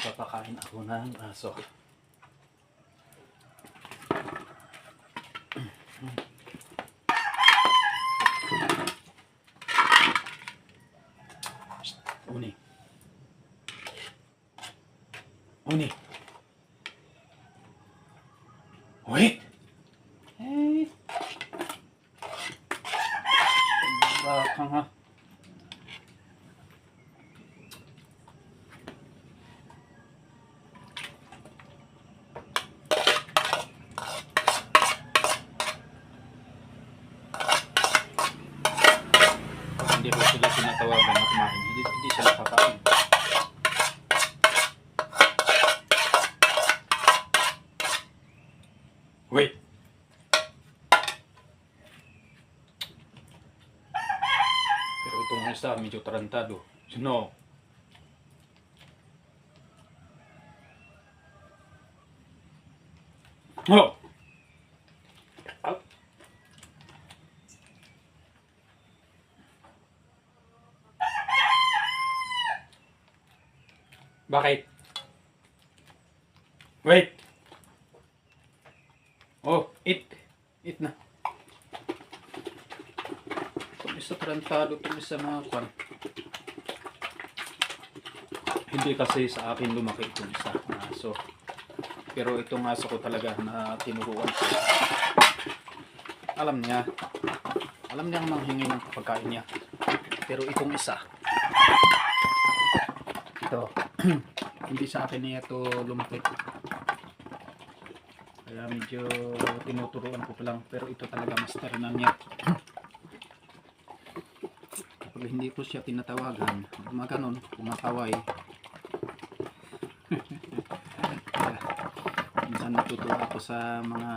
Magpapakain ako ng aso. Uni. Uni. Wait. Hey. Baka nga. Hindi ko sila tinatawagan na kumain. Hindi sila kakain. Wait. Pero itong isa medyo tarantado. Sino? Oh! Out. Bakit? Wait! Oh, eat! Eat na. Itong isa tarantado, itong isa mga kwan. Hindi kasi sa akin lumaki itong isa na aso. Pero itong aso ko talaga na tinuruan ko. Alam niyang manghingi ng pagkain niya. Pero itong isa, ito, hindi sa akin niya ito lumaki. Kaya medyo tinuturuan ko pa lang. Pero ito talaga master na niya. Kapag hindi ko siya tinatawagan, gumaganon, kumakaway. Minsan natutuwa ako sa mga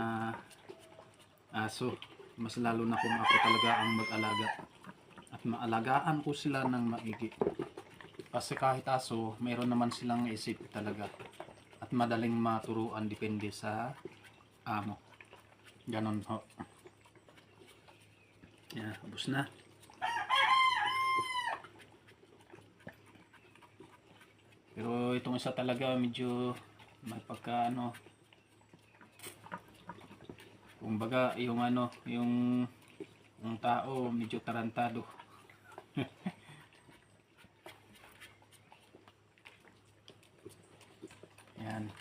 aso. Mas lalo na kung ako talaga ang mag-alaga. At maalagaan ko sila ng maigi. Kasi kahit aso, mayroon naman silang isip talaga. At madaling maturuan depende sa amo. Ganon ho. Yan, ubos na. Pero itong isa talaga medyo may pagka ano. Kumbaga yung ano, yung tao medyo tarantado. Yan.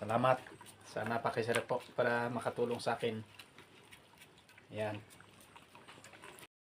Salamat sa napakisarap po para makatulong sa akin. Yan.